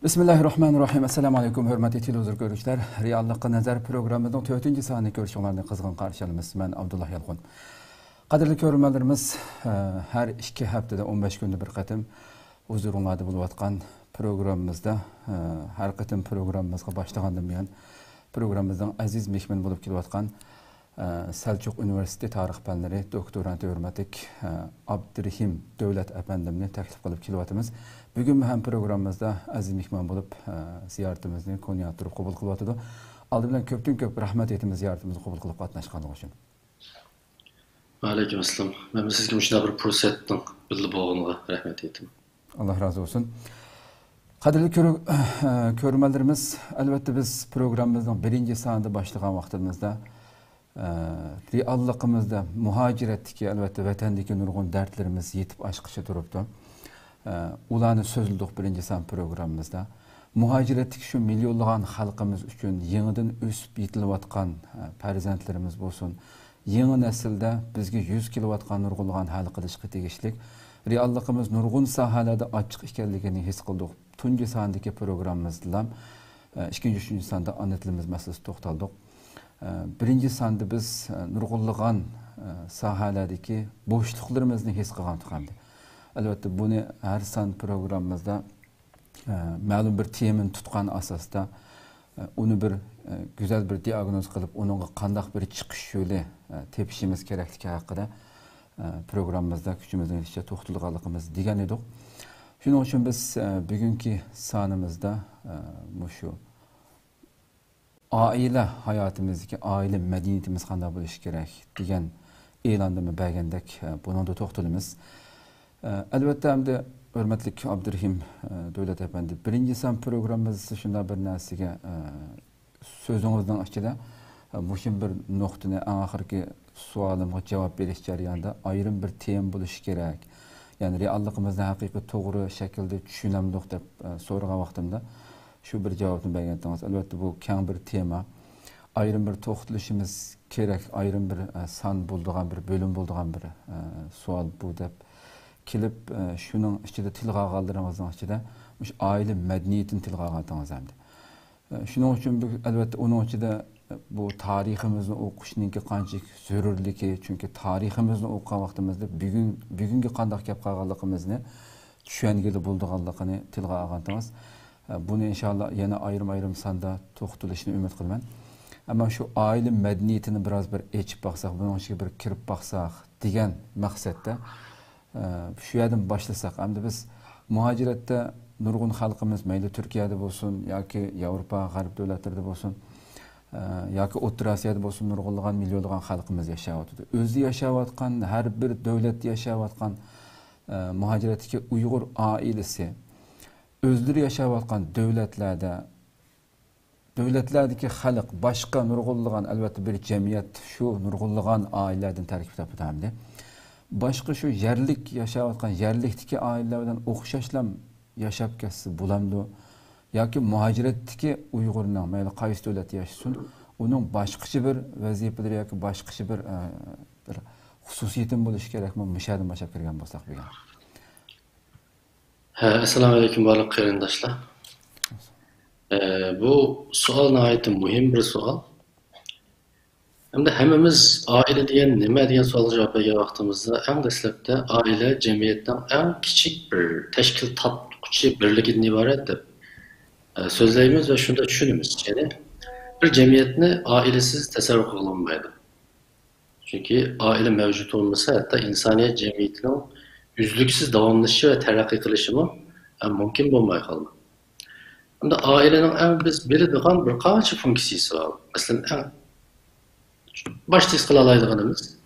Bismillahirrahmanirrahim. Assalamu alaikum hörmətli televizor görüşlər. Reallıqqa nəzər proqramımızın 4-cü saniyyə görüşlərini qızğın qarşılayırıq. Mən Abdullah Yalğun. Qadirli görürmənlərimiz, hər 2 həftədə 15 gündə bir qətim huzurunuzda buluyatqan proqramımızda, hər qətim proqramımızға başlağandan bəyan proqramımızdan əziz mehman olub kilayotqan Selçuk Üniversitesi Tarix Fənləri doktorantı hörmətlik Abdurrahim Dövlət əfəndimni təklif qılıb kilayatımız. Bugün hem programımızda aziz mehman bulup ziyaretimizni konuya durup kabul kılıvatıdı. Aldı bilen köp rahmet etimiz ziyaretimizi kabul kılıp katnaşkanlığı için. Aleyküm selam. Ben sizge müşuna bir prosettin bildi boğunuğa rahmet ettim. Allah razı olsun. Kadirli körümellerimiz, elbette biz programımızdan birinci saniyede başlayan vaktimizde reallıqımızda muhaciretdeki elbette vatandaki nurgun dertlerimiz yetip aşkışı duruptu. Ulanı sözlüdük birinci san programımızda. Muhaciretdeki şu milyonlagan halkımız üçün yenidən ösüp yetilayotgan farzandlarimiz bolsun. Yeni nesilde bizge 100 kilovatkan nurgulgan hal qilishga tegishlik. Reallıqımız nurgun sahalarda açık ekanligini his qildik. Tunji sandagi programımızda, ikinci, üçüncü sanda ana tilimiz meselesi to'xtaldik. Birinci sanda biz nurgulgan sahalardagi boşluklarimizni his qilgandik. Elbette bunu her san programımızda ma'lum bir temin tutkan asasda onu bir güzel bir diagnoz kılıp onun qandaq bir çıkış yolu tepişimiz keraklığı hakkında programımızda küçümüzden yetişe toxtulğanlığımız degan edik. Şunun için biz bugünkü sanımızda şu aile hayatımızdaki aile medeniyetimiz qanday bo'lishi kerak degan e'londa bergandek bunun da toxtalımız. Elbette hem de hürmetlik Abdurrahim Dövlət Efendi birinci san programımızda şunda bir narsaga sözünüzden içinde muşum bir noktani en ahirki sualımga cevap beriş jarayonida ayrım bir tem bo'lishi kerak. Yani reallıqımızda haqiqiy to'g'ri shaklda tushunamdik deb so'ragan vaqtimda shu bir javobni bergandingiz. Albatta bu keng bir tema. Ayrım bir to'xtalishimiz kerak, ayrım bir san bo'ldigan bir bölüm bo'ldigan bir sual bu deb kelib şunun içinde tilga qaldırmamızın içinde aile medeniyetini tilga qaldırdınız hem de. Şunun için elbette onun içinde bu tarihimizni o'qishninki qanchalik zarurligi, çünkü tarihimizni o'qigan vaqtimizda bugungi qanday gap qilganligimizni tushungili bo'lganligini tilga olgandingiz. Bunu inşallah yana ayrım sanda to'xtalishni umid qilaman. Ama şu aile medeniyetini biraz bir echib baqsaq, bunun içine bir kirib baqsaq degan maqsadda şu yerden başlasak, hem de biz muhacirette nurgun halkımız meyli Türkiye'de olsun, ya ki Avrupa, Garip devletlerde olsun, ya ki O'rta Asya'da olsun nurgulluğun milyonluğun halkımız yaşayotdu. Özü yaşayotgan, her bir devlet yaşayotgan muhaciretteki Uygur ailesi, özleri yaşayotgan devletlerdeki halk, başka nurgulluğun elbette bir cemiyet, şu nurgulluğun ailelerden terkip tapıdı. Başka şu yerlik yaşayotgan yerlikteki ailelerden o'xshashlam yaşap ketsa bulamdı. Yoki muhaciretdeki Uyg'urning mayli qaysi davlatda yashasin, uning boshqacha bir vazifalari yoki boshqacha bir xususiyatim bo'lishi kerakmi? Mishadan boshlab kirgan bo'lsak degan. Assalomu alaykum barliq qarindoshlar. Bu savol nihoyat muhim bir savol. Hem de hemimiz aile diyen nime diyen sual cevap vergen vaktimizde en dastlabda aile cemiyetten en küçük bir teşkil tatlıkçı birliğinden ibaret de sözleyimiz ve şunu da düşünümüz. Yani bir cemiyetini ailesiz tasarruf kılınmaydı. Çünkü aile mevcut olmasa hatta insaniyet cemiyetinin üzlüksüz davamlışı ve terakki kılışı mı mümkün bulmaya kalma. Hem de ailenin en biz bildiğin bir kaç fonksiyası var. Mesela en başta kılalaydıqanımız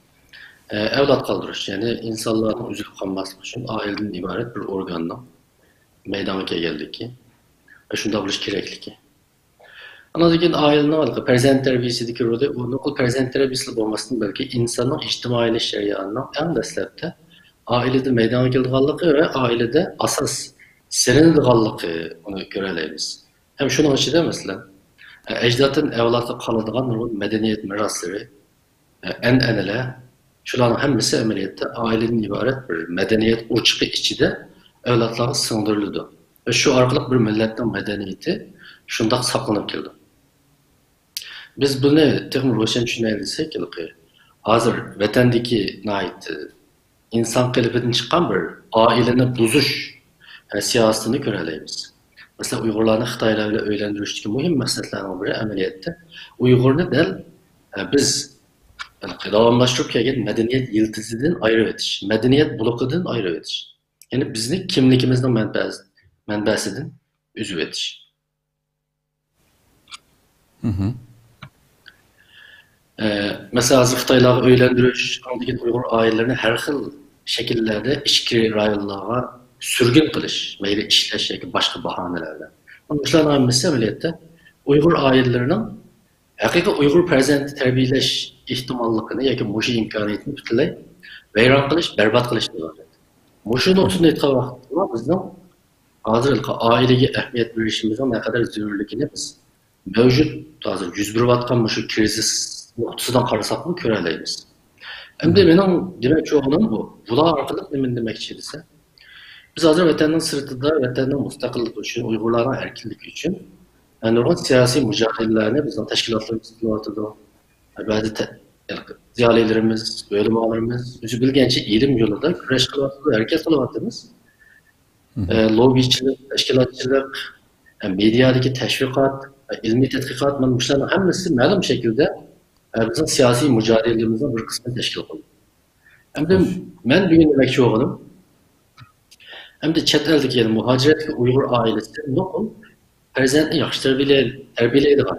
evlat kaldırış, yani insanların üzülüp kalması için aileden ibaret bir organdan meydana geldik ki ve şunda buluş gerekli ki. Anladığın ailenin aldığı prezent terbiyesindeki rolü, o prezent terbiyesi olmasının belki insanın içtimai şeriatından en deslепte ailede meydana geldiği ve ailede asas serendiği onu göreleyimiz. Hem şunun için de mesela ecdatın evlatı kalıdığan medeniyet mirasları, enele, şuların hemmisi ameliyette ailenin ibaret bir medeniyet uçqi içinde evlatlarga singdirildi. Ve şu arkalık bir milletin medeniyeti şundak saklanıp geldi. Biz bunu tekrar roşen düşünebilirsek, hazır vatandaki insan kılıfından çıkan bir aileni buzuş siyasetini göreleyimiz. Mesela Uygurlarını Xitaylarla öğrendirişteki mühim meselelerden biri ameliyette Uygur'unu del biz davamlaştırıp kelgen medeniyet yıldızından ayrı etiş, medeniyet blokudan ayrı etiş. Yani bizni kimlikimizden menbesinden üzüp etiş. Mesela Xitaylarga öğrendiriş, andaki Uygur ailelerini her xil şekillerde içki rayonlarga sürgün kılış, meyli işleş yoki başka bahanelerle. Bunlar ameliyette Uygur ailelerinin haqiqiy Uygur farzandi tarbiyalash ehtimolligini yoki mushu imkoniyatni butunlay vayron qilish, barbod qilish deyiladi. Mushuni o'tini aytgan vaqtda bizning hozir oilaga ahamiyat berishimizning naqadar zarurligini biz mavjud hozir yuz berayotgan mushu krizis nuqtasidan qarasak ko'ra olamiz. Endi mening demoqchi o'g'lim bu. Bular orqali nima demoqchi desa, biz hozir vatanning sirtida, vatanning mustaqilligi uchun, Uyg'urlarning erkinligi uchun nurg'un siyosiy mujahidlarni bizning tashkilotlarimiz qilyotidi. Ba'zi ziyolilarimiz, o'limalarimiz o'zi bilgancha ilm yo'lida kurash qilyotidi, harakat qilyotimiz. Lobbichilik, tashkilotchilik, mediadagi tashviqot, ilmiy tadqiqot, mana bularning hammasi ma'lum shaklda bizning siyosiy mujahidlarimizning bir qismini tashkil qildi. Endi men bugun demoqchi o'g'lim, endi chet eldagi muhojiratga Uyg'ur oilasi nuqul farzandni yaxshi tarbiyalaydigan.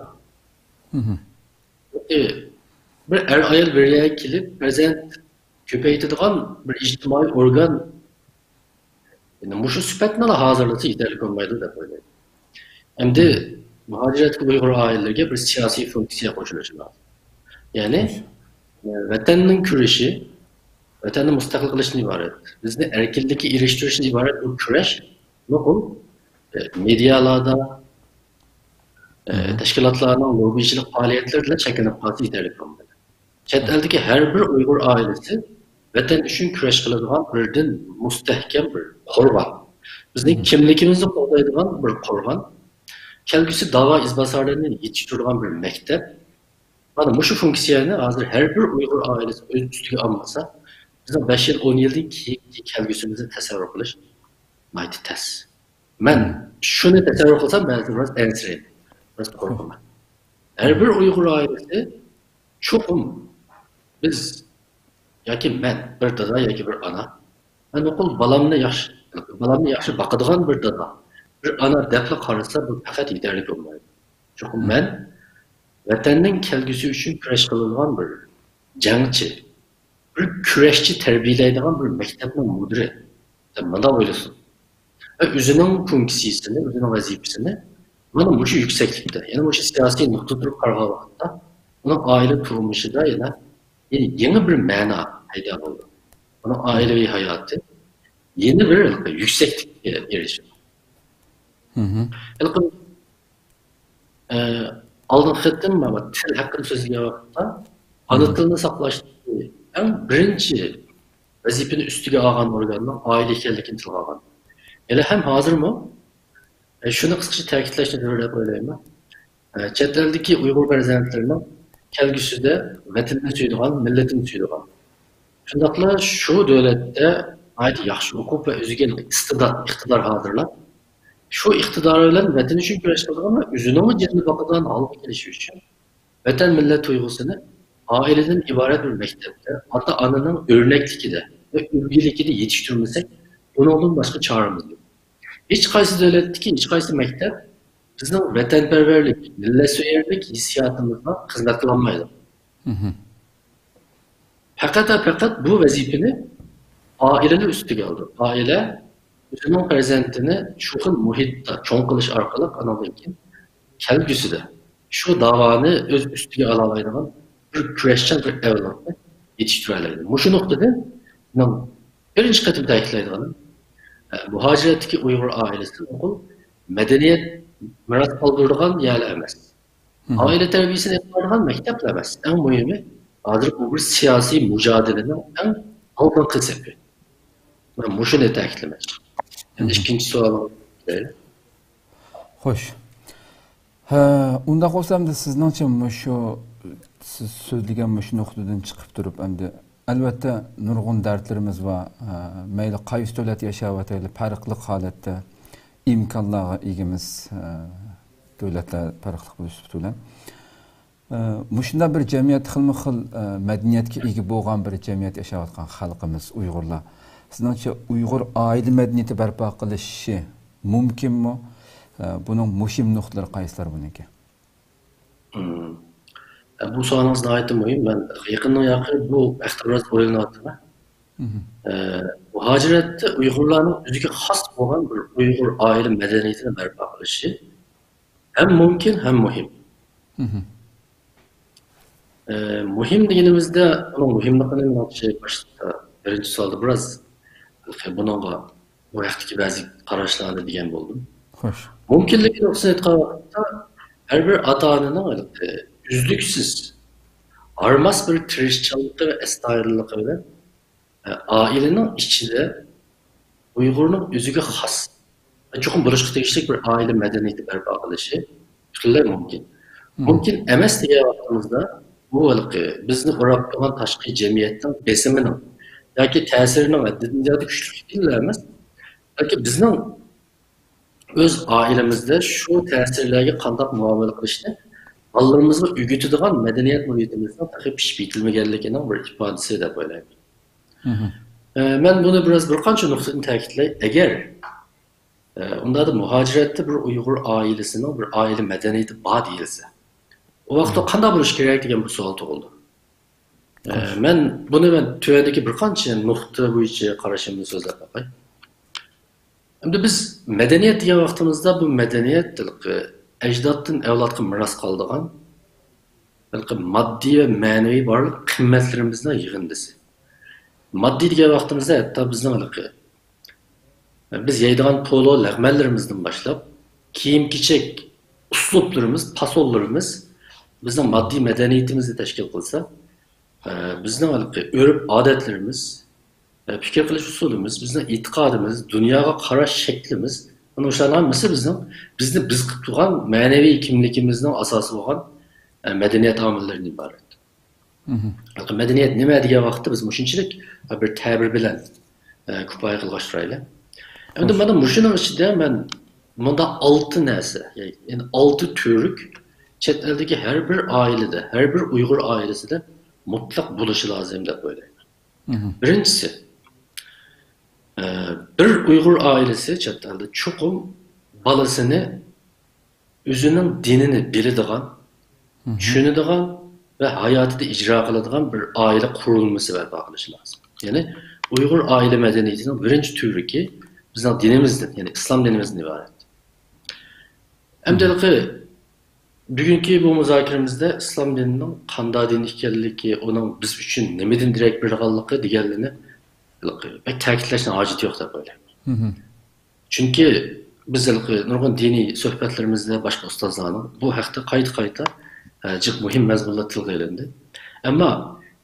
Bir ayol bir yerga kelib, farzand ko'paytiradigan bir ijtimoiy organ mushu sifatni hozirlasa yetarli bo'lmaydi deb o'ylayman. Endi muhojiratga Uyg'ur oilalariga bir siyosiy funksiya qo'shilishi lozim. Ya'ni vatanning kurashi, vatanni mustaqil qilishdan iborat. Bizni erkinlikka erishtirishdan iborat bu kurash nuqul medialarda tashkilotlarning lobbichilik faoliyatlari bilan cheklanib qolsa yetarli bo'lmaydi. Chet eldagi har bir Uyg'ur oilasi vatan uchun kurash qiladigan birdan mustahkam bir qo'rg'on. Bizning kimligimizni qo'llaydigan bir qo'rg'on. Kelgusi davo izbosarlarini yetishtiradigan bir maktab. Mana mushu funksiyani hozir har bir Uyg'ur oilasi o'z ustiga olmasa, bizning 5 yil, 10 yildan keyingi kelgusimizni tasavvur qilish mayli tas. Men shuni tasavvur qilsam, ba'zi biroz ansirayman. Biroz qo'rqaman. Har bir Uyg'ur oilasi cho'qim biz yoki men bir dada yoki bir ana, men o'qil balamni yaxshi boqadigan bir dada, bir ana debli qarasa bu faqat yetarli bo'lmaydi. Cho'qim men vatanning kelgusi uchun kurash qiladigan bir jangchi, bir kurashchi tarbiyalaydigan bir maktabning mudiri deb mana o'ylasin. O'zining funksiyasini, o'zining vazifasini mana mushu yuksaklikda, ya'ni mushu siyosiy nuqta turib qaragan vaqtda uning oila turmushida yana yeni bir ma'no paydo bo'ldi. Uning oilaviy hayoti yeni bir yuksaklikka erishdi. Aldın xittim ama til hakkında sözüge vaqtda ana tilini saqlashni eng birinchi vazifani ustiga olgan organning oila ekanligini tilga olgan. Ele ham hozirmi? Shuni qisqacha ta'kidlashni zarur deb o'ylayman. Chet eldagi Uyg'ur farzandlarining kelgusida vatanini suyadigan, millatini suyadigan. Shundaqla shu davlatda yaxshi o'qib va o'ziga iqtidor hozirlab şu iktidarı bilen vatan için kurash qilgan va o'zining jilni boqadigan holga kelish uchun vatan millat tuyg'usini oiladan iborat bir maktabda, ota-onaning o'rnakligida va ulguligida yetishtirmasak, bundan boshqa choramiz yo'q. Hech qaysi davlatdagi, hech qaysi maktab bizning vatanparvarlik, millatso'yarlik hissiyotimizni xizmat qilolmaydi. Faqat bu vazifani oilalar ustiga oldi. Oila o'zining farzandini shu xil muhitda cho'ng qilish orqali anavikin kelgusida shu davoni o'z ustiga ola oladigan bir kurashchan bir avlodni yetishtira oladi. Mushu nuqtada birinchi qatim ta'kidlaydiganim muhojiratdagi Uyg'ur oilasi madaniyat miros qoldiradigan yerlar emas. Oila tarbiyasini qiladigan maktablar emas. Eng muhimi hozir bu bir siyosiy mujodalaning eng oldingi sepi. Men mushuni ta'kidlamoqchi. Endi ikkinchi savolim. Xo'sh. Unda qolsam-da sizningcha shu siz so'zlagan shu nuqtadan chiqib turib, endi albatta nurg'un dardlarimiz va mayli qaysi davlat yashayotaylik, farqli holatda imkonlarga egamiz davlatlar farqli bo'lib turgan. Mushunda bir jamiyat xilma-xil madaniyatga ega bo'lgan bir jamiyat yashayotgan xalqimiz Uyg'urlar. Sizningcha Uyg'ur oila madaniyati barpo qilishi mumkinmi? Bunun muhim nuqtalari qaysilar buniki? Bu so'rovingiz nihoyatda muhim. Men yaqin bu ixtiroz o'ylanyapman. Muhojiratda Uyg'urlarning o'ziga xos bo'lgan bir Uyg'ur oila madaniyatini barpo qilishi ham mumkin, ham muhim. Muhim deganimizda, uning muhimligini boshida birinchi savolda biroz buningga bu vaqtdagi ba'zi qarashlarni degan bo'ldim. Xo'sh. Mumkinligi to'g'risida aytgan vaqtda har bir ota-onaning uzluksiz, armas bir tirishchanligi va astoydilligi bilan ailening ichida Uyg'urning o'ziga xos cho'qim bo'lishga tegishli bir oila madaniyati barpo qilishi butunlay mumkin. Mumkin emas degan vaqtimizda bu bizni o'rab turgan tashqi jamiyatning besimining yoki ta'sirining dunyoda kuchli emas, balki bizning o'z oilamizda shu ta'sirlarga qanday muomala qilishni bolalarimizni o'rgatadigan madaniyat muhitimizdan pishib yetilmaganligining bir ifodasi deb o'ylayman. Men buni bir qancha nuqtadan ta'kidlay. Agar unda muhojiratda bir Uyg'ur oilasining bir oila madaniyati bor deyilsa, o vaqtda qanday bo'lish kerak degan bir savol tug'ildi. Men buni tuvandagi bir qancha nuqta bo'yicha qarashimni so'zlab qo'yay. Endi biz madaniyat degan vaqtimizda bu madaniyat ajdoddan avlodga meros qoldigan moddiy va ma'naviy barliq qimmatlarimizning yig'indisi. Moddiy degan vaqtimizda hatto bizning biz yeydigan polo lag'manlarimizdan boshlab kiyim-kechak uslublarimiz, fasollarimiz bizning moddiy madaniyatimizni tashkil qilsa, bizning o'rib odatlarimiz, fikr qilish usulimiz, bizning e'tiqodimiz, dunyoga qarash shaklimiz, mana o'shalar hammasi bizni biz qilib turgan ma'naviy kimligimizning asosi bo'lgan madaniyat omillaridan iborat. Madaniyat nima degan vaqtda biz shunchalik bir ta'bir bilan kifoya qilishtiraylik. Endi mana shuning ichida men bunda 6 narsa, ya'ni 6 türük chet eldagi har bir oilada, har bir Uyg'ur oilasida mutlaq bo'lishi lozim deb o'ylayman. Birinchisi, bir Uyg'ur ailesi chet elda chuqur bolasini o'zining dinini biladigan, tushunadigan ve hayatida icra qiladigan bir aile qurilmasi barpo qilish lozim. Ya'ni Uyg'ur aile medeniyetining birinchi türüki bizning dinimizdan, ya'ni islom dinimizdan iborat. Hamdalqi bugungi bu muzokiramizda islom dinining qanday din ekanligi, uning biz uchun nimadan darak berganligi deganligini ta'kidlashning hojati yo'q deb o'ylayman. Chunki biz nurg'un diniy suhbatlarimizda boshqa ustozlarning bu haqda qayta jiq muhim mazmunlar tilga ilindi. Ammo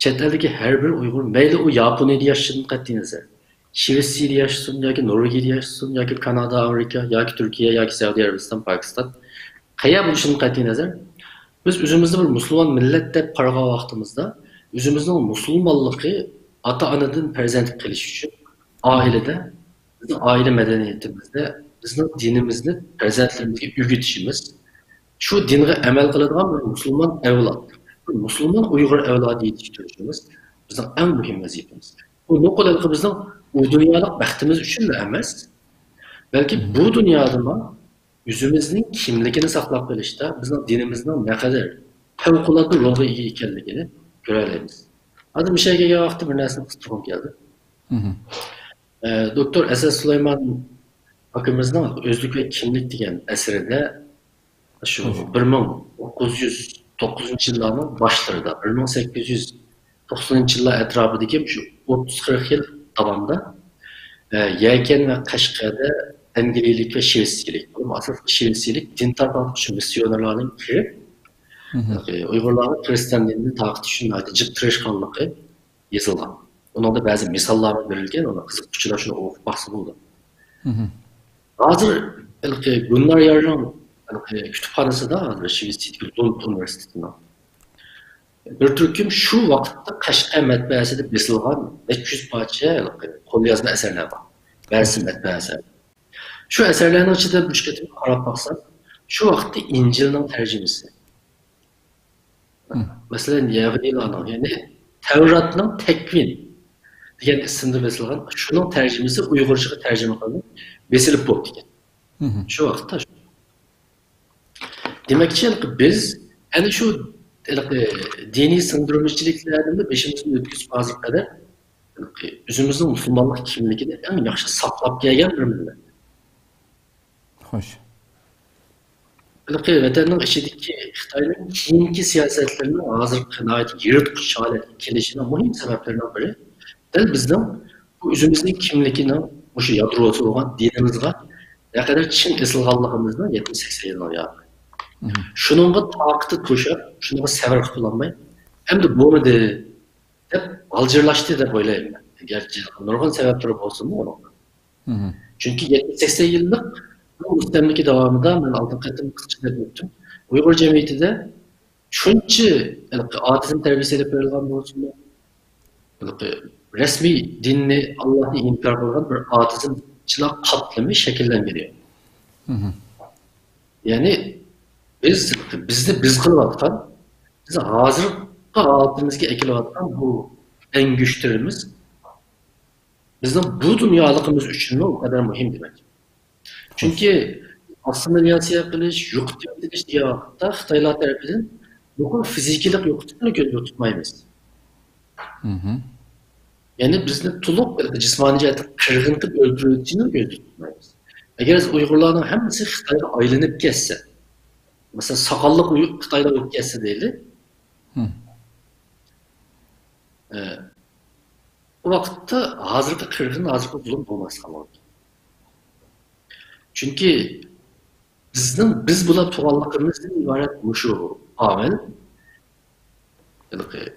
chet eldagi har bir Uyg'ur, mayli u Yaponiyada yashashidan qat'iy nazar, Shvetsiyada yashasin yoki Norvegiyada yashasin yoki Kanada, Amerika yoki Turkiya yoki Saudiya Arabiston, Pokiston, qayerda bo'lishidan qat'iy nazar, biz o'zimizni bir musulmon millat deb qaragan vaqtimizda o'zimizning musulmonligi ota-onadan farzand qilish uchun oilada, bizning oila madaniyatimizda bizning dinimizni farzandlarimizga o'rgatishimiz, shu dinga amal qiladigan bir musulmon avlod, bir musulmon Uyg'ur avlodi yetishtirishimiz bizning eng muhim vazifamiz. Bu nuqtalarga bizning u dunyolik baxtimiz uchun emas, balki bu dunyoda o'zimizning kimligini saqlab qolishda bizning dinimizning naqadar favqulodda rolga ega ekanligini ko'ramiz. Hadi bir şey geldiği vaqtda bir narsani qistirib keldi. Doktor Asad Sulaymon akimizning O'zlik va kimlik degan asarida shu 1909-yillarning boshlarida 1890-yillar atrofidagi shu 30-40 yil davomida Yakan va Qashqarda Angliyalik va Shvetsiyalik, asosiy Shvetsiyalik din tarqatuvchi missionerlarning kirib Uyg'urlarning Xristian dinini taqtish uchun jiq tirishganligi yozilgan. Onun da bazı misallar verilgan, ona qiziquvchilar shuni o'qib baxsi bo'ldi. Hazır Gunnar Yarın kütüphanesi da hazır Şivist Lund Üniversitesi'nden. Bir türküm şu vakitte Kaşgar matbaasida besilgan 300 parça qo'lyozma eserler var. Bersin matbaasi. Şu eserlerin içinde bir qarab baxsan, şu vaqtda İncil'nin tercümesi. Mesela Yahudilarning, yani Tevrat'ның Tekvin degan ismda besilgan, şunun tercümesi Uyg'urchaga tercüme qilinib, besilib bo'ldi ekan. Şu vaqtda. Demakki biz ana şu dini sındırmacılıklarında beşimizin ötküsü bazı kadar özümüzün Müslümanlık kimliğini en yaxşı saklap gelgen bir millet. Hoş. Vatanın içindeki Xitay'ın keyinki siyasetlerinin hazır kanaat yırtqıç hale gelişine mühim sebeplerinden biri de bizden bu özümüzün kimliğinin bu şu yadrosu olan dinimizde ne kadar Çin esilganlığımızdan 70-80 yıllar yani. Şununla taktı tuşa, şununla sever kullanmayı hem de bu müde hep alcırlaştı da böyle gerçi nurgun sebepleri olsun mu onun? Çünkü 70-80 yıllık bu müstemliki devamında ben altın katım kısıçında büyüttüm. Uygur cemiyeti de şunca adetini terbiyesi edip verilen olsun mu? Resmi dinini Allah'ı inkar eden bir adetin çıla katlımı şekillendiriyor. Yani biz kılıvatkan, biz hazır adetimizdeki ekilatkan bu en güçlerimiz bizden bu dünyalıkımız için o kadar mühim demek. Çünkü aslında dünyasıya kılış, yok ediş diye vakıtta Xitaylar tarafından bu fizikilik yokluğunu gözde tutmayız. Yani bizde tulup cismani cihette kırgıntıp öldürüldüğünü gözde tutmayız. Eğer Uygurların hepsi Xitay'a aylanıp geçse, mesela sakallık Xitay'da olup geçse değildi, o vakitte hazırlıkta kırgın, hazırlıkta zulüm olmaz kalmalı. Çünkü biz buna tuğallıkımızdan ibaret şu amel,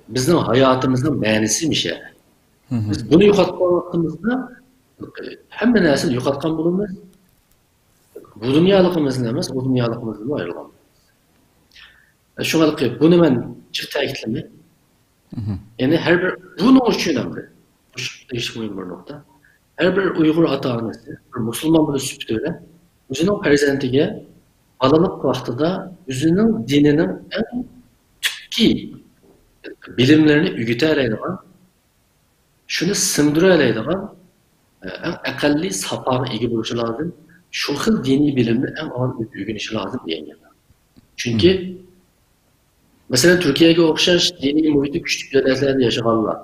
bizim hayatımızın mənasıymış yani. Biz bunu yokatmaktığımızda hemen nesil yokatkan bulunmaz. Bu dünyalığımızın emez, o dünyalığımızdan ayrılamayız. Şuna bunu ben çık təkidləmək. Yani her bir, bunun için önemli. Bu iş mühim bir nokta. Her bir Uygur ata-anası, bir Müslüman bunu süptüyle, özünün prezentiye balalık vaxtıda özünün dininin en tüpki bilimlerini ügüte eləydiğen, şunu sımdırı eləydiğen, en akalli sapağına egi buluşu lazım, şu xil dini bilimini en ağır ügünüşü lazım diyen yana. Çünkü mesela Türkiye'ye okşaş dini muhiti küçük devletlerde yaşayanlar,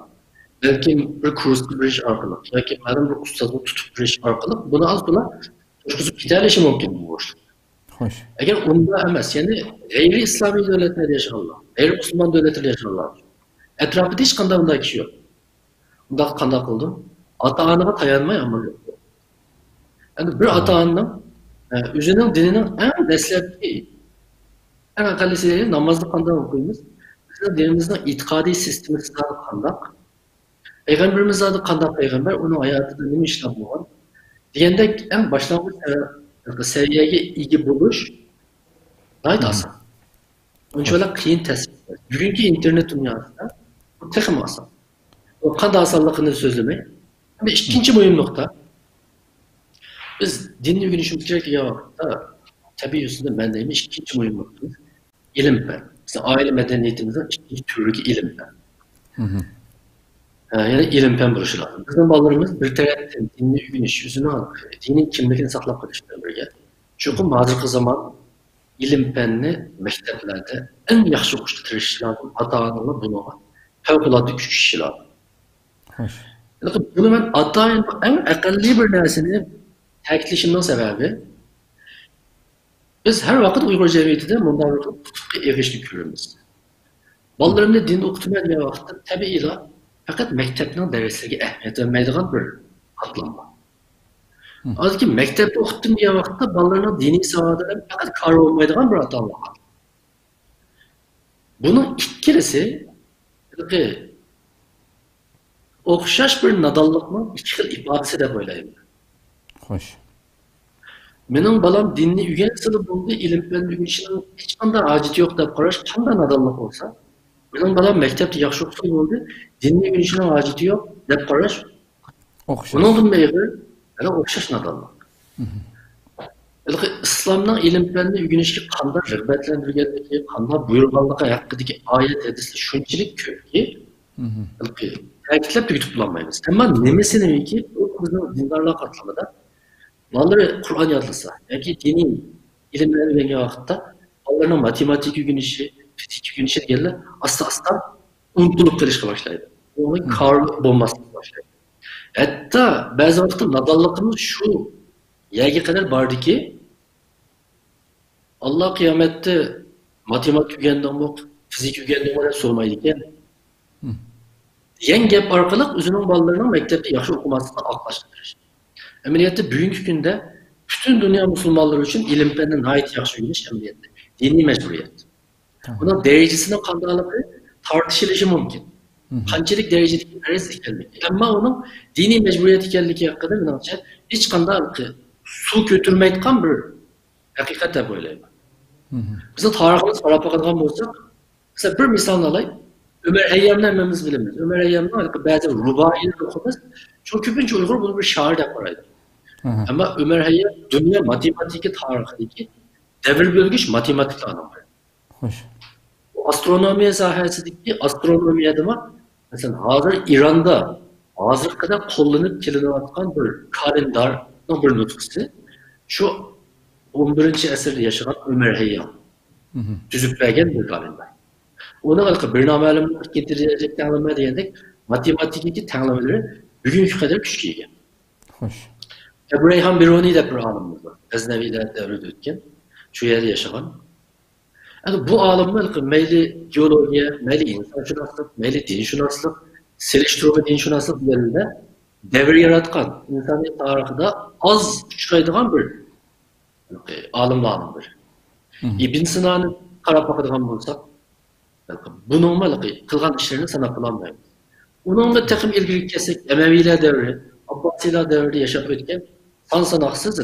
belki bir kurslu bir iş arkalık, belki benim bir ustazını tutup bir iş arkalık, bunu az buna çocuksu giderleşi mümkün bu. Hoş. Eğer onda emez, yani gayri İslami devletlerde yaşayanlar, gayri Müslüman devletlerde yaşayanlar, etrafında hiç kanda bunda kişi yok. Bunda kanda kıldım, ata-anıma dayanmaya ama yok. Yani bir ata-anım, özünün dininin en deslepki, en akallisi değil, namazlı kandan okuyumuz. Bizim dinimizden itikadi sistemi sağlık kandak. Peygamberimiz adı kandak peygamber, onun hayatında ne işlemi var? Diyende en başlangıç seviyeye ilgi buluş, daha da asan. Onun şöyle kıyın tespitler. Bugünkü internet dünyasında bu tek asan. O kanda asallığını sözlemeyi. Ama ikinci mühim nokta, biz dinli ügünüşümüz gerekli ya vakıtta, tabi yüzünde ben deyim, ikinci mühim noktamız. İlim ben. Bizim aile medeniyetimizin ikinci türlü ilim ben. Yani ilim ben buluşu lazım. Bizim ballarımız bir taraftan dinli ügünüş yüzünü alıp, dinin kimliğini saklap kalıştığına birge. Çünkü mazırkı zaman ilim benini mekteplerde en yaxşı okuşturuşu lazım. Ata-anılı bunu var. Fevkuladı 3 kişi lazım. Yani bunu ben ata-anılı en akalli bir nesini təkidləşimdən səbəbi biz hər vaxt Uyğur cəmiyyətində bundan tutuqlu erişlik görürüz. Ballarımda dini oxutmaya deyə vaxtda təbii fəqət məktəbdən dərslərə əhəmiyyət verməydiğən bir atlanma. Az ki məktəbdə oxutdum deyə vaxtda ballarına dini savadlara fəqət qarı olmaydiğən bir atlanma. Bunun ikilisi oxşaş bir nadallıqla iki xil ifadəsi də böyləyim. Hoş. Mening balam dinni ügensili bo'ldi, ilm bilan o'rganishning hech qanday hojati yo'q deb qarash qanday nodonlik bo'lsa, mening balam maktabda yaxshi o'qisa bo'ldi, dinni o'rganishning hojati yo'q deb qarash o'xshash. Bundan beri yana o'xshash nodonlik. İslamning ilm bilan o'rganishga qanday rag'batlantirganligi, qanday buyurganligi haqidagi oyat hadislar shunchalik ko'pki, ta'kidlab tugatib bo'lmaymiz. Ammo nimasiniki bizning dindorlar qatlamida Onları Kur'an yazılsa, belki dini ilimler öğrendiği vakitte, onların matematik öğrenişi, fizik öğrenişi geldi, asla unutulup kalışka başlaydı. Onun karlı bombasına başlaydı. Hatta bazı vakitte nadallıkımız şu yerge kadar vardı ki, Allah kıyamette matematik öğrendiğim yok, fizik öğrendiğim yok sormaydıkken, diyen gap arkalık üzünün ballarının mektepte yaxşı okumasını aklaştırır. Ameliyatı bugünkü günde bütün dünya Müslümanları için ilim feninin ait yaxşı öğreniş ameliyatı. Dini mecburiyet. Bunun derecesinin kandalığı tartışılışı mümkün. Qanchalik derecedeki arz ekanligi. Ama onun dini mecburiyet ekanligi haqida menimcha hech qanday suv ko'tarmaydigan bir haqiqat deb o'ylayman. Bizni tariximiz qarab boqadigan bo'lsak, mesela bir misalni olaylik. Ömer Hayyam'ni hammamiz bilamiz. Ömer Hayyam'ni ba'zi ruboiylar o'qiymiz. Çünkü ko'pincha Uyg'ur buni bir shoir deb qaraydi. Ama Ömer Hayyam dünya matematiki tarixidagi davr bo'lgich matematik olim. Xo'sh. Astronomiya sohasidagi astronomiyada mesela hozir Ironda hozir kadar qo'llanib kelinayotgan bir kalendarning bir nutqisi şu 11-asrda yashagan Ömer Hayyam tuzib bergan bir kalendar. Ona bir namalımlar getirecek tanımlar diyerek matematikdeki tanımları bugünkü kadar küçük egen. Xo'sh. Ebrahim Biruni de bir alımımız var. G'aznaviyda davrida o'tgan, shu yerda yashagan. Yani bu alimlar meyli geologiya, meyli insonshunoslik, meyli dinshunoslik, selishtirma dinshunoslik yerinde devr yaratgan, insoniyat tarixida az uchraydigan bir olimlardir. Ibn Sina'ni qarab boqadigan bo'lsak, bunun qilgan ishlarini sanab qolmaymiz. Uningga texim ilgili kelsak, Emaviylar davri, Abbosiylar davrida yashab o'tgan son-sanoqsiz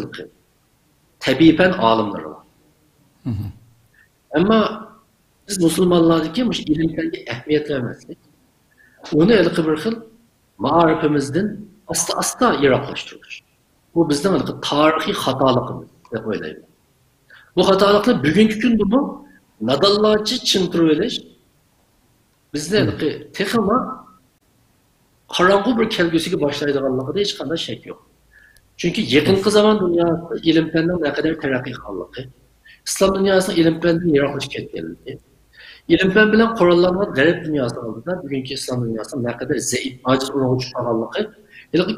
tabiiy fan olimlari bor. Ama biz Müslümanlardaki ilimlerine ehemmiyet vermezdik. Onu bir xil ma'rifimizden asta yiroqlashtirdik. Bu bizden tarixiy xatoligimiz deb o'ylayman. Bu xatoliklar bugungi kunda bu nadallarcha chintırib olish bizni texma qorong'u bir kelgusiga boshlaydiganligida hech qanday shak yo'q. Chunki yaqinqi zaman dunyosi ilm fandan naqadar taraqqiy qilganligi, İslam dünyasının ilim fendinden yiroqlashib ketganligi, ilim fen bilan qurollangan g'arb dunyosi oldida bugungi islom dunyosida naqadar zaif, ojiz urg'uchi qolganligi,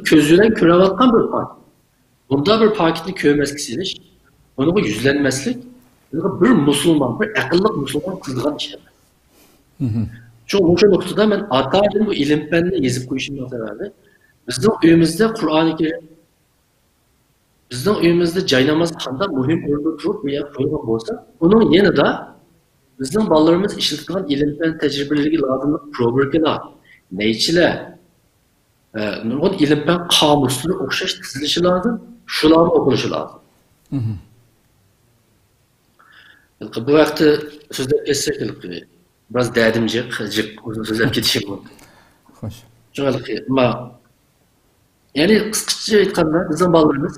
ko'zdan ko'rayotgan bir pok. Bunda bir pokitni ko'rmaslik silish, uning yuzlanmaslik, bir musulmon, bir aqlli musulmon qiladigan ish emas. O'sha nuqtada men atadan bu ilim fenni yezib qo'yishimning sababi, bizning uyimizda Qur'oni Karim bizning uyimizda joynamoz qanday muhim o'rinda turib qo'ygan bo'lsa, uning yanida bizning bolalarimiz ishlatgan ilm fan tajribalariga lozimli program, neychilar, nurg'un ilm fan qomuslari o'xshash tuzilishi lozim, shularni o'qilishi lozim. Bu vaqtda so'zlab ketsak, biroz dadimjiq, so'zlab ketishim mumkin. Xo'sh. Ya'ni qisqacha aytganda bizning bolalarimiz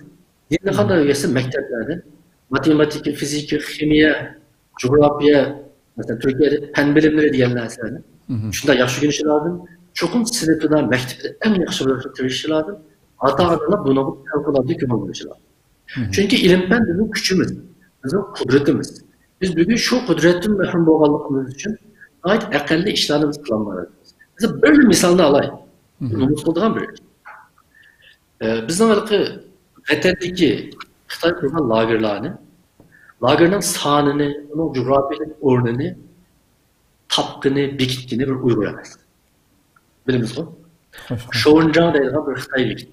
Yeni kadar üyesi mekteplerde matematik, fizik, kimya, coğrafya, mesela Türkiye'de fen bilimleri diyen derslerden şunda yaxşı günüşü lazım. Çoğun sınıfında, mektepte en yaxşı görüşü lazım. Ata-analar bunu fevkalade kömürlüşü lazım. Çünkü ilim fen bizim gücümüz, bizim kudretimiz. Biz bugün şu kudretin mehrum boğalıkımız için ait akıllı işlerimizi planlarız. Mesela böyle misalını alayım. Unutulduğum bir bizden Vatandagi Xitoy qurgan lagerning sonini, uning geografiyalik o'rnini, tapqini, bekitgini bir Uyg'ur emas. Bilamizmi? Shounjang deydigan bir Xitoylik.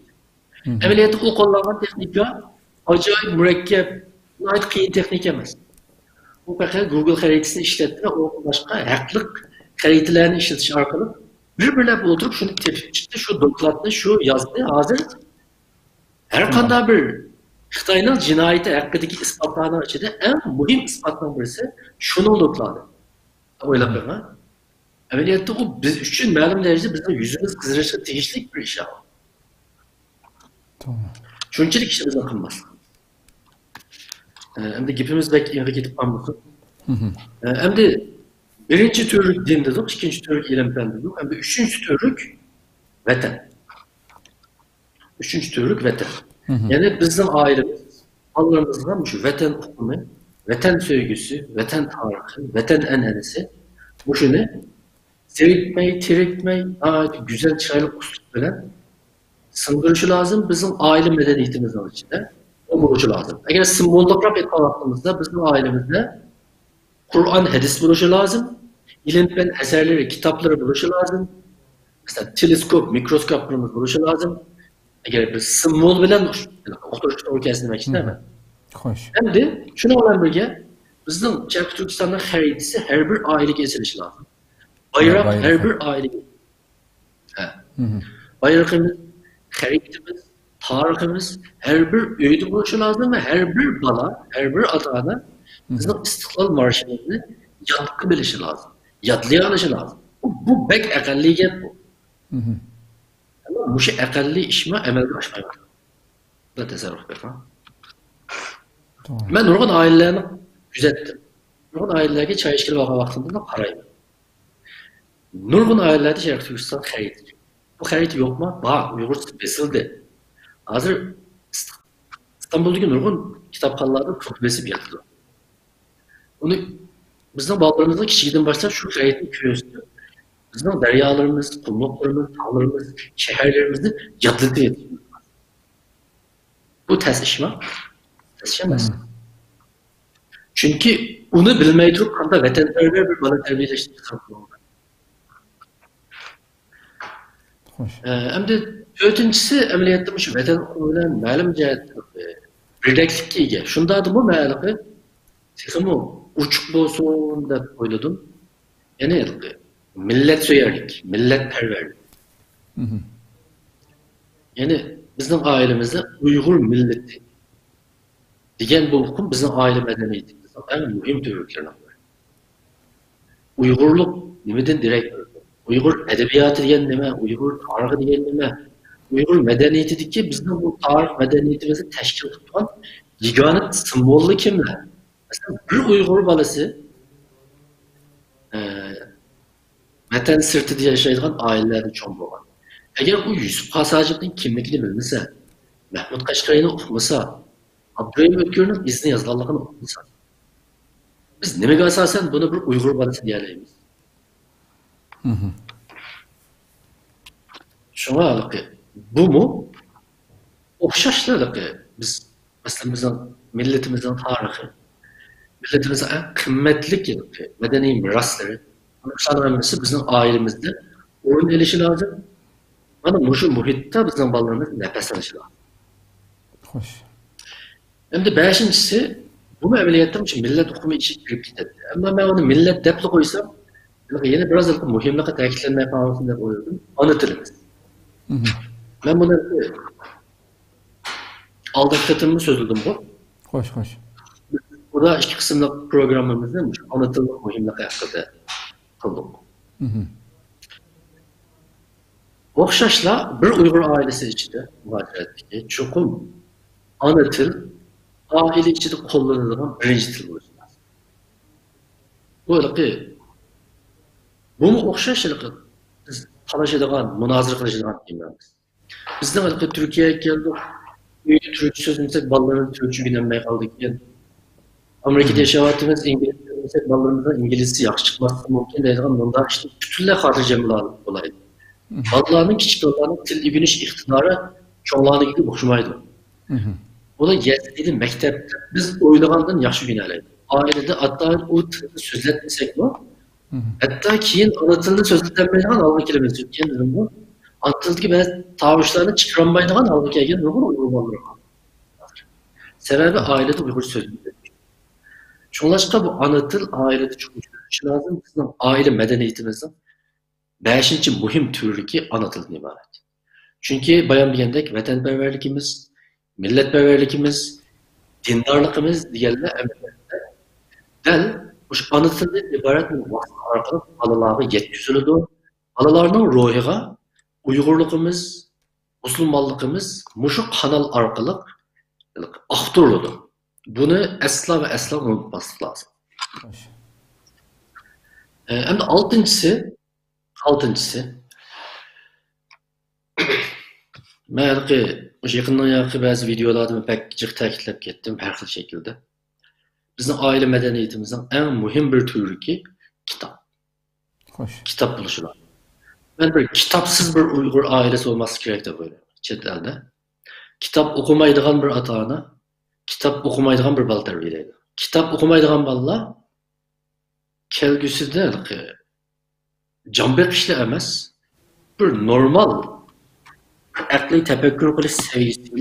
Amaliyotda u qo'llangan texnika ajoyib murakkab, nihoyat qiyin texnika emas. U faqat Google xaritasini ishlatdi va u boshqa haqliq xaritalarni ishlatish orqali bir-birlab o'tirib shuni tepib chiqdi, shu dokladni, shu yozdi, hozir her qanday bir Xitoyning jinoyati haqidagi isbotlarning ichida eng muhim isbotning birisi shuni to'pladi. O'ylab ko'ring. Amaliyotda u biz uchun ma'lum darajada bizning yuzimiz qizarishga tegishli bir ish. To'g'ri. Shunchalik ishimizni qilmas. Endi gapimiz belki yana ketib qolmasin. Endi birinchi türlük din dedik, ikinci türlük ilim fen dedik. Endi üçüncü türlük vatan. Üçüncü türlük vatan. Yani bizim ailemiz, Allah'ımızdan şu vatan hukumu, vatan sevgisi, vatan tarihi, vatan enenesi bu şunu sevitmeyi, tiritmeyi, güzel çaylık usluk bilen sındırışı lazım bizim aile medeniyetimizin içinde. O buluşu lazım. Eğer simbolluklar etme vaxtımızda bizim ailemizde Kur'an, hadis buluşu lazım. İlim fen eserleri, kitapları buluşu lazım. Mesela teleskop, mikroskoplarımız buluşu lazım. Eğer bir simbol bilen oturuşta orkesini demek değil mi? Hoş. Hem de şunu olan bölge bizim Şarkı Türkistan'ın haritisi her bir aileye esiliş lazım. Bayrak her bir aileye. Bayrakımız, haritimiz, tarihimiz her bir öğüdü buluşu lazım ve her bir bala, her bir adana bizim İstiklal Marşı'nı yatkı bilişi lazım. Yadlayalışı lazım. Bu bek ekalliye bu. Ama bu şey ekalli işime emelde aşmaya var. Bu da tasarruf yapar. Ben nurgun ailelerini gözettim. Nurgun ailelerine çay içkili vaxtında da parayım. Nurgun ailelerde Şarkı Türkistan xəriti. Bu xəriti yok mu? Var. Uyghur besildi. Hazır İstanbul'daki nurgun kitapxanalarda kütübesi bir yatdı. Onu bizden ballarımızda kişiden başlar şu xəritin köyüsünü. Bizden deryalarımız, kumluklarımız, dağlarımız, şehirlerimizde yatlıdı yetişiyor. Bu ters iş mi? Ters iş mi? Çünkü onu bilmeyi durup kanda vatanperver bir bana terbiyeleştirdi. Hem de dördüncüsü ameliyatım şu vatan hukumundan ma'lum cihetler birdeklikka ega. Şunda adı bu ma'lumi texmi uçuk bolsun deb o'yladim. Yani millet söyerlik, milletperverlik. Yani bizim ailemizde Uygur milleti degan bu hukum bizim aile medeniyetimizin en mühim türlüklerinden biri. Uygurluk nimeden direkt Uygur edebiyatı diyen nime, Uygur tarihi diyen nime, Uygur medeniyetideki bizim bu tarih medeniyetimizi teşkil tutan yegane simbollu kimler? Mesela bir Uygur balası vatan sırtı diye yaşaydıgan ailelerde çoğun boğan. Eğer bu Yusuf Kasacık'ın kimlikini bilmese, Mehmet Kaşkari'ni okumasa, Abdurrahim Ötkür'ün izni yazganlığını okumasa, biz nimeге asasen bunu bir Uygur balası diyemeyiz. Şuna bu mu? Okşaşlar biz mesela bizim milletimizin tarihi, milletimizin en kıymetli medeni mirasları, sanırımızı bizim ailemizde oyun elişi lazım. Ama şu muhitte bizim ballarımız nefes alışı lazım. Hoş. Hem de beşincisi, bunu ameliyatım için millet hukumu içi girip gitti. Ama ben onu millet depli koysam, yine biraz da muhimlikle takiplenmeye falan da koyuyordum. Anlatırız. Ben bunu aldatkatımı sözledim bu. Hoş hoş. Bu da iki kısımlık programımızda anlatılmak muhimlik hakkında kıldık. Okşaşla bir Uygur ailesi içinde muhaciretteki çokum anlatıl aile içinde kullanılan birinci dil olacak. Böyle ki bu mu okşaşlık biz talaşıdığan, münazır kılıcıdığan diyemiyoruz. Bizden Türkiye'ye geldik. Türkçe sözümüzde ballarının Türkçe bilinmeye kaldık. Yani Amerika'da yaşavatımız İngilizce ballarımızdan İngilizce yaxşı çıkması mümkün değil. Bunda işte bütünle harcamalar olaydı. Ballarının küçük olanın tilli güneş iktidarı çoğunluğuna gidip okşumaydı. O da yezdiydi mektepte biz oylağandan yaxşı güneleydi. Ailede hatta o tırını sözletmesek mi? Hatta keyin anlatıldı sözletmeydiğin algı kelimesi yok. Yani bu anlatıldı ki ben tavuşlarını çıkaranmaydiğin algı kelimesi yok. Uygur balları. Sebebi ailede Uygur sözlüğü. Çoğunlaşka bu anlatıl ailede çok güçlü lazım. Bizim aile medeniyetimizin 5. muhim türü ki anlatıldan ibaret. Çünkü bayan bilgendek vatanperverlikimiz, milletperverlikimiz, dindarlığımız diyenler dal şu ana tilden ibaret bir vasıta arkalı balalarga yetkizildi. Balalarning ruhiga Uyg'urligimiz, musulmonligimiz muşu kanal arkalı aktarıldı. Bunu asla ve asla unutmamak lazım. Xo'sh. Hem de altıncısı, ben yakından yakın bazı videolarda pek cık ta'kidlab ketdim her xil şekilde. Bizim aile medeniyetimizin en mühim bir türü ki kitap. Xo'sh. Kitap buluşu lazım. Ben bir kitapsız bir Uygur ailesi olması gerek de böyle chet elde. Kitap okumaydigan bir ata-ana, kitap okumaydigan bir bal terbiyelaydi. Kitap okumaydigan balla kelgüsüde canbek işle emas, bir normal akli tefekkür kılış seviyesi.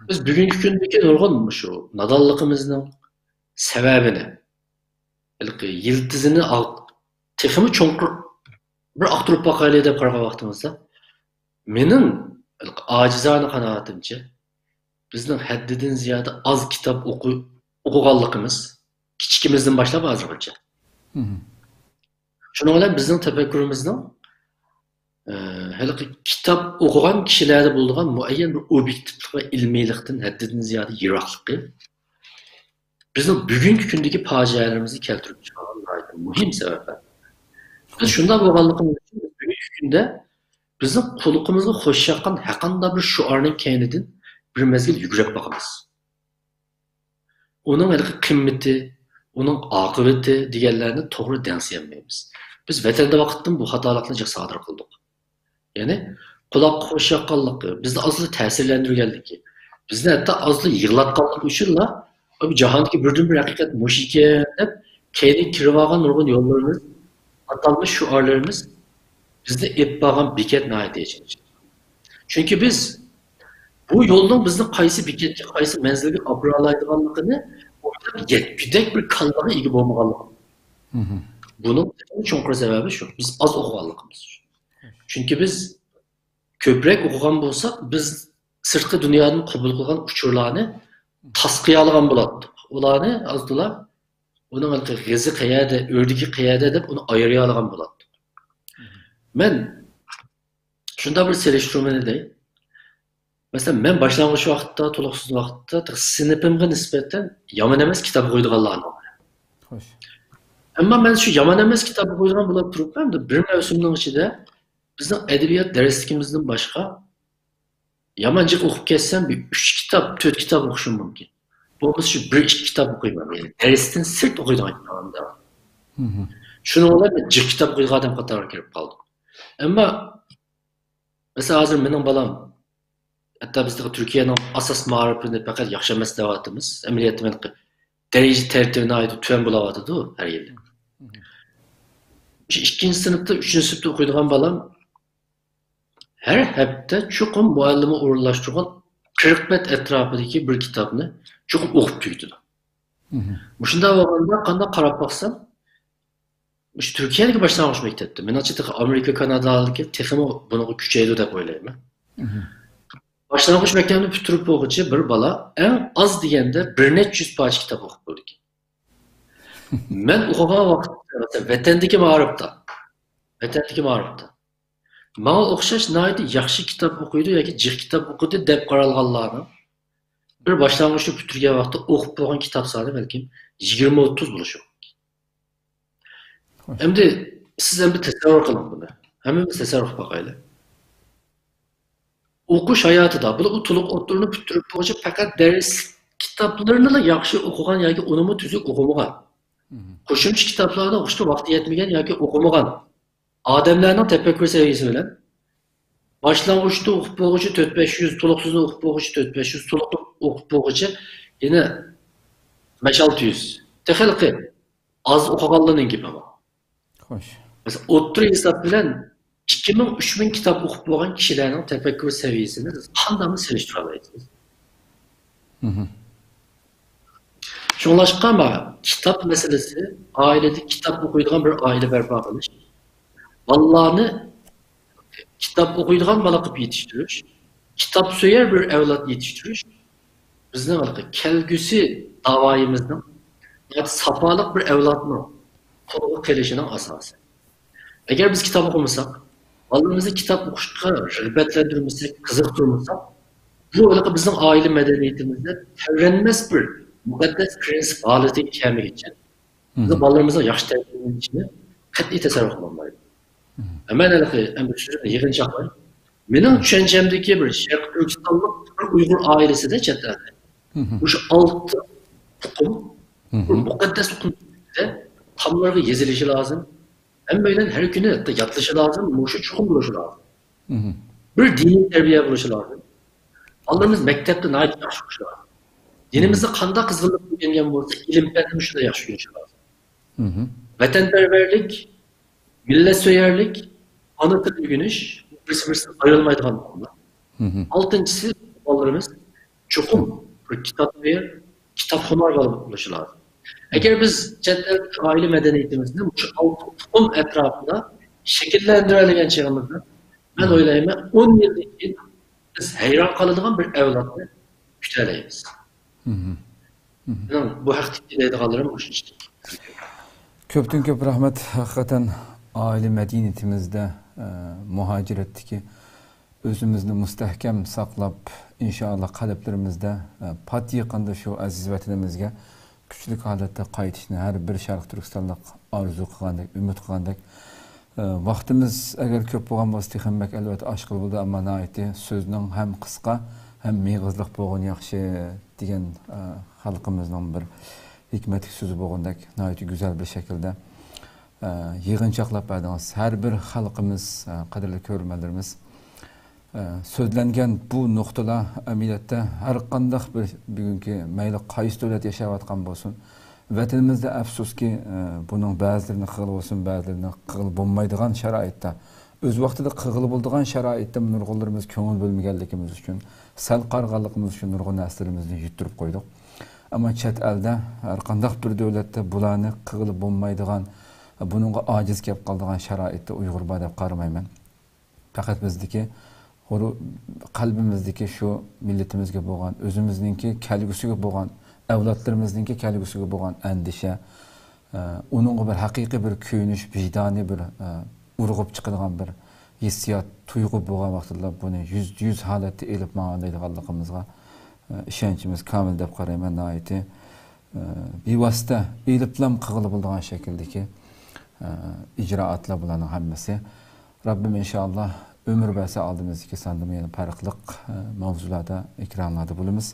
Biz bugünkü gündeki nurgun şu nadallıkımızın sebebini, yıldızını teximi çonkur bir aktarıp bakayla deb qaragan vaqtimizda mening acizane kanaatimce bizning haddidan ziyada az kitap o'qiganligimiz kichikimizdan boshlab hozirgacha. Shuning bilan bizning tafakkurimizning haligi kitap o'qigan kishilarda bo'lgan muayyan bir obyektivlik va ilmiylikdan haddidan ziyada yiroqligi bizning bugungi kundagi fojialarimizni keltirib chiqargan muhim sabablar. Biz shunday bo'lganligimiz uchun bugungi kunda bizning quliqimizga xo'sh yoqqan haqanda bir shuarning kaynidan bir mezgil yugurib boqamiz. Onun haligi qimmati, onun oqibati deganlarni to'g'ri dengsiyamaymiz. Biz vatanda vaqtdan bu xatolikni jiq sodir qildik. Ya'ni quloqqa xo'sh yoqqanligi, bizni ozli ta'sirlantirganligi, bizni hatto ozli yig'latganligi uchunla bu jahondagi birdan bir haqiqat mush ekan deb keyni kirib olgan nurg'un yo'llarimiz, atalmış şuarlarımız bizde ep bağın biket nait edeceğiz. Çünkü biz bu yolun bizde kaysı biketki, kaysı menzilgi abralaydıganlıkını orada yetküdek bir kalbağı ilgi olmaganlığı. Bunun çoğunlukla sebebi şu, biz az okuganlığımız. Çünkü biz köprek okugan bolsak, biz sırtkı dünyanın kabul kılgan uçurlarını taskıyalıgan bulattık. Olanı azdılar. Onun gezi qiyada, ördiki qiyada deb uni ayırıya algan bo'ladi. Men shunda bir selishtiruvni edey. Masalan, men boshlang'ich vaqtda, to'liqsiz vaqtda sinfimga nisbatan yomon emas kitob qo'ydiganlarni. Xo'sh. Ammo men shu yomon emas kitob qo'ydigan bo'lib turibman, bir mavsumning ichida bizning adabiyot darsligimizdan boshqa yamanchiq o'qib ketsam, 3 kitob, 4 kitob o'qishim mumkin. Bu biz şu bir iki kitap okuyman. Yani dersten sırt okuyduğum kitaplarında. Şunu olayım ben cık kitap okuyduğum adam katara girip kaldım. Ama mesela hazır benim balam hatta bizde Türkiye'nin asas marifini fakat yaxşı mesleğatımız emniyetimin derece tertibine ait tüven bulavadıdı her yerde. İkinci sınıfta, üçüncü sınıfta okuyduğum balam her hafta çokum muallimi uğurlaştırgan 40 met etrafındaki bir kitabını çok okup tüydü. Şunda vaqanda qanda qarab baxsam, şu Türkiye'deki başlangıç mektepte. Men açıkçası Amerika, Kanada'daki texmi bunu küçeydi deb o'ylayman. Başlangıç mektebini bitirib o'quvchi bir bala en az deganda 100 page kitob o'qib bo'ldi. Men o'qigan vaqtda vatandagi ma'rifda. Manga o'xshash naydi yaxshi kitob o'qiydi yoki jiq kitob o'qidi deb qaralganlarni bir başlangıçta bitirgan vaqtda o'qib bo'lgan kitob soni balkim 20-30 bo'lishi mumkin. Endi siz ham bir tasavvur qiling buni. Hammamiz tasavvur qilib o'qish hayotida bu to'liq o'tirini bitirib bo'lguncha faqat dars kitoblarini yaxshi o'qigan yoki unimi tuzuk o'qimagan. Qo'shimcha kitoblarni o'qishga vaqti yetmagan yoki o'qimagan odamlarning tafakkur saviyasi bilan başlangıçta o'qib bo'lguncha 4-500, to'liqsizni o'qib bo'lguncha 4-500, to'liq o'qib bo'lguncha yana 5-600. Texilqi az o'qiganlarning gibi ama. Xo'sh. Mesela o'ttir hisob bilan 2000-3000 kitob o'qib bo'lgan kishilarning tafakkur saviyasini qanday selishtira olasiz? Şunlaşqa kitap meselesi ailede kitap okuyduğun bir aile berpa qilish. Vallahi kitap okuyduğun bala qilib yetiştirish, kitap söyər bir evlat yetiştirish bizning kelgusi davoyimizning safolik bir avlodni qo'lga kelishining asosi. Agar biz kitob o'qimasak, bolalarimizni kitob o'qishga rag'batlantirmasak, qiziqtirmasak, bu bizning oila madaniyatimizda tavranmas bir muqaddas prinsip holatiga kelmaguncha biz bolalarimizni yaxshi tarbiyalanishini qat'iy tasavvur qilolmaydi. Man yig'inchoqlar mening tushanchamdagi bir sharq turkistonlik bir uyg'ur oilasida chet elda o'sha 6 tuqum muqaddas tuqumda tamlarga yezilishi lozim. Hammaydan har kuni yodlashi lozim, o'sha chuqur bo'lishi lozim. Bir diniy tarbiya bo'lishi lozim. Bolalarimiz maktabda nayt yaxshi o'qishi lozim. Dinimizda qanday qizg'inlik o'rgangan bo'lsa, ilm fanni shunday yaxshi o'qishi lozim. Vatanparvarlik, millatso'yarlik, ana til o'rganish, birisi-birisidan ayrilmaydigan konular. 6-si bolalarimiz chuqur bir kitobxonar bo'lishi lozim. Agar biz chet el oila madaniyatimizni shu 6 tuqum atrofida shakllantiradigan chog'imizda, men o'ylayman 10 yildan keyin biz hayron qoladigan bir avlodni kutalaymiz. Bu haqda deydiganlarim o'sha. Ko'pdan ko'p rahmat. Haqiqatan oila madaniyatimizda muhojiratdagi o'zimizni mustahkam saqlab, inshaalloh qalblarimizda pat yaqinda shu aziz vatanimizga kuchli holatda qaytishni har bir Sharq Turkistonlik orzu qilgandek, umid qilgandek. Vaqtimiz agar ko'p bo'lgan bo'lsa, hammak albatta oshqil bo'ldi, ammo nayati so'zning ham qisqa, ham meg'izliq bo'lgan yaxshi degan xalqimizning bir hikmatli so'zi bo'lgandek, nayati go'zal bir shaklda yig'inchoqlab berdingiz. Har bir xalqimiz, qadrli ko'ruvchilarimiz, so'zlangan bu nuqtalar amaliyotda har qanday bir bugungi mayli qaysi davlat yashayotgan bo'lsin, vatanimizda afsuski buning ba'zilarini qilib bo'lsin, ba'zilarini qilib bo'lmaydigan sharoitda, o'z vaqtida qilib bo'ladigan sharoitda nurg'unlarimiz ko'ngil bo'lmaganligimiz uchun, sal qarg'anligimiz uchun nurg'un narsalarimizni yutirib qo'ydik. Ammo chet elda har qanday bir davlatda bularni qilib bo'lmaydigan, buningga ojiz kelib qoladigan sharoitda Uyg'ur bor deb qaramayman. Faqat bizdagi qalbimizdagi shu millatimizga bo'lgan, o'zimizningki kelgusiga bo'lgan, avlodlarimizningki kelgusiga bo'lgan andisha, uningga bir haqiqiy bir kuyinish, vijdoniy bir urg'ib chiqadigan bir hissiyot, tuyg'u bo'lgan vaqtda buni 100 holatda elib ma'nolaydiganligimizga ishonchimiz komil deb qarayman. Nayati bevosita eliblam qilib bo'lgan shakldagi ijroatlar bularning hammasi. Rabbim inshaalloh ömür bəsi aldığımızdaki sandım yani farklı mavzularda, ekranlarda bulunuz.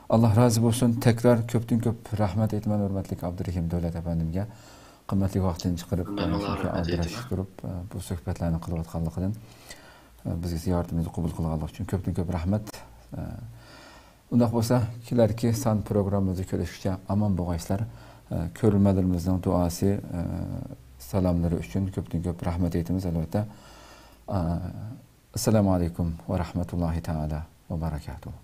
Allah razı olsun. Tekrar köptün köp rahmet etmen hürmetlik Abdurrahim Dövlet Efendim'e kıymetli vaktini çıkarıp bu sohbetlerini kılıp atkanlıkların bize ziyaretimizi kabul kılganlık için köptün köp rahmet. Undaq bolsa kilerki san programımızı görüşükçe aman boğayslar körülmelerimizden duası salamları için köptün köp rahmet etimiz elbette. Esselamu Aleyküm ve Rahmetullahi Teala ve Berekatuhu.